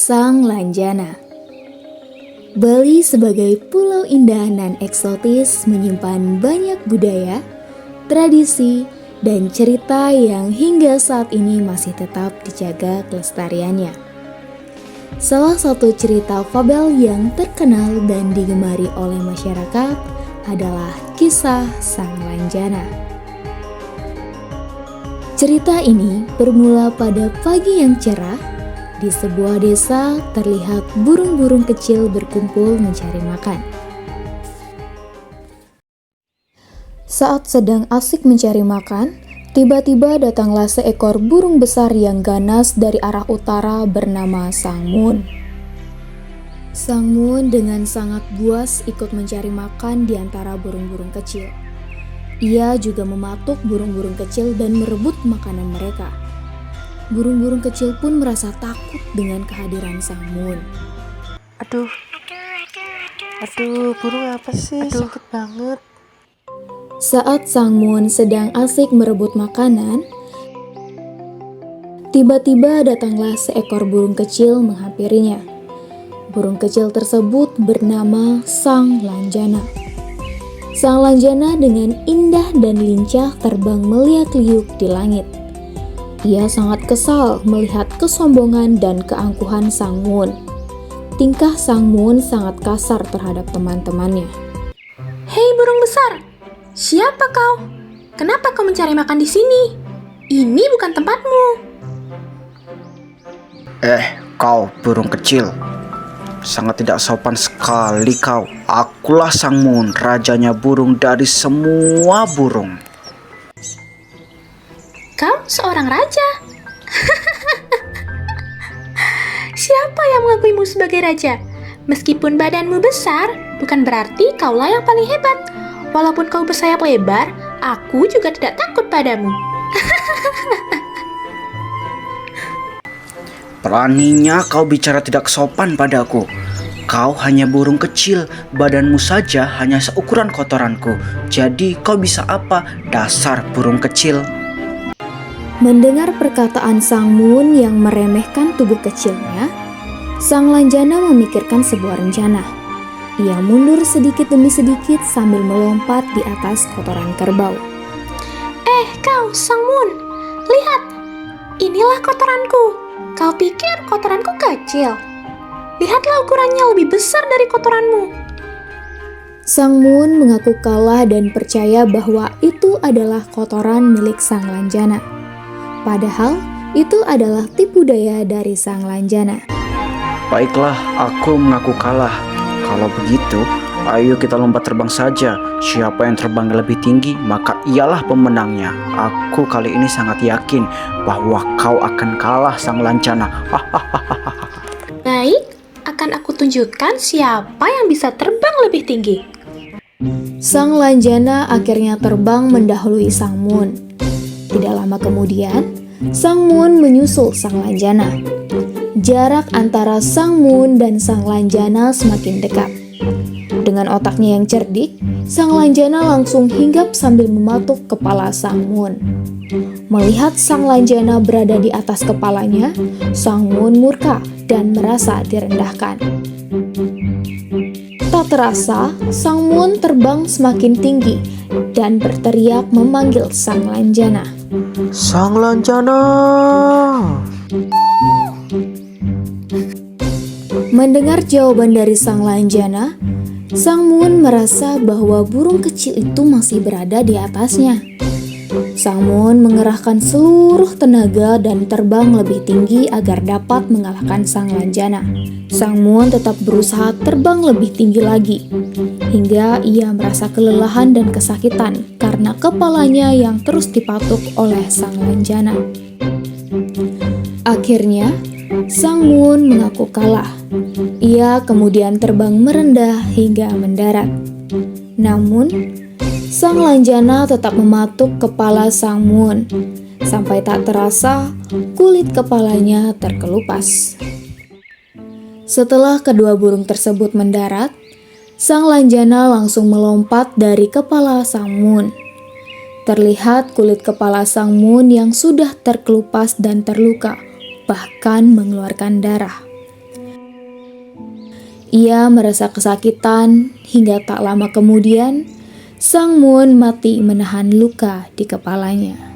Sang Lanjana. Bali sebagai pulau indah nan eksotis menyimpan banyak budaya, tradisi, dan cerita yang hingga saat ini masih tetap dijaga kelestariannya. Salah satu cerita fabel yang terkenal dan digemari oleh masyarakat adalah kisah Sang Lanjana. Cerita ini bermula pada pagi yang cerah. Di sebuah desa terlihat burung-burung kecil berkumpul mencari makan. Saat sedang asik mencari makan, tiba-tiba datanglah seekor burung besar yang ganas dari arah utara bernama Sang Mun. Sang Mun dengan sangat buas ikut mencari makan di antara burung-burung kecil. Ia juga mematuk burung-burung kecil dan merebut makanan mereka. Burung-burung kecil pun merasa takut dengan kehadiran Sang Mun. Aduh, burung apa sih? Sakit banget. Saat Sang Mun sedang asik merebut makanan, tiba-tiba datanglah seekor burung kecil menghampirinya. Burung kecil tersebut bernama Sang Lanjana. Sang Lanjana dengan indah dan lincah terbang meliak-liuk di langit. Ia sangat kesal melihat kesombongan dan keangkuhan Sang Mun. Tingkah Sang Mun sangat kasar terhadap teman-temannya. Hei burung besar, siapa kau? Kenapa kau mencari makan di sini? Ini bukan tempatmu. Kau burung kecil. Sangat tidak sopan sekali kau. Akulah Sang Mun, rajanya burung dari semua burung. Kau seorang raja. Siapa yang mengakuimu sebagai raja? Meskipun badanmu besar, bukan berarti kaulah yang paling hebat. Walaupun kau bersayap lebar, aku juga tidak takut padamu. Beraninya kau bicara tidak sopan padaku. Kau hanya burung kecil, badanmu saja hanya seukuran kotoranku. Jadi kau bisa apa, dasar burung kecil? Mendengar perkataan Sang Mun yang meremehkan tubuh kecilnya, Sang Lanjana memikirkan sebuah rencana. Ia mundur sedikit demi sedikit sambil melompat di atas kotoran kerbau. Kau Sang Mun, lihat, inilah kotoranku. Kau pikir kotoranku kecil? Lihatlah ukurannya lebih besar dari kotoranmu. Sang Mun mengaku kalah dan percaya bahwa itu adalah kotoran milik Sang Lanjana. Padahal itu adalah tipu daya dari Sang Lanjana. Baiklah, aku mengaku kalah. Kalau begitu, ayo kita lompat terbang saja. Siapa yang terbang lebih tinggi, maka ialah pemenangnya. Aku kali ini sangat yakin bahwa kau akan kalah, Sang Lanjana. Baik, akan aku tunjukkan siapa yang bisa terbang lebih tinggi. Sang Lanjana akhirnya terbang mendahului Sang Mun. Tidak lama kemudian, Sang Mun menyusul Sang Lanjana. Jarak antara Sang Mun dan Sang Lanjana semakin dekat. Dengan otaknya yang cerdik, Sang Lanjana langsung hinggap sambil mematuk kepala Sang Mun. Melihat Sang Lanjana berada di atas kepalanya, Sang Mun murka dan merasa direndahkan. Tak terasa, Sang Mun terbang semakin tinggi dan berteriak memanggil Sang Lanjana. Sang Lanjana. Mendengar jawaban dari Sang Lanjana, Sang Mun merasa bahwa burung kecil itu masih berada di atasnya. Sang Mun mengerahkan seluruh tenaga dan terbang lebih tinggi agar dapat mengalahkan Sang Lanjana. Sang Mun tetap berusaha terbang lebih tinggi lagi, hingga ia merasa kelelahan dan kesakitan karena kepalanya yang terus dipatuk oleh Sang Lanjana. Akhirnya, Sang Mun mengaku kalah. Ia kemudian terbang merendah hingga mendarat. Namun, Sang Lanjana tetap mematuk kepala Sang Mun. Sampai tak terasa, kulit kepalanya terkelupas. Setelah kedua burung tersebut mendarat, Sang Lanjana langsung melompat dari kepala Sang Mun. Terlihat kulit kepala Sang Mun yang sudah terkelupas dan terluka, bahkan mengeluarkan darah. Ia merasa kesakitan hingga tak lama kemudian Sang Moon mati menahan luka di kepalanya.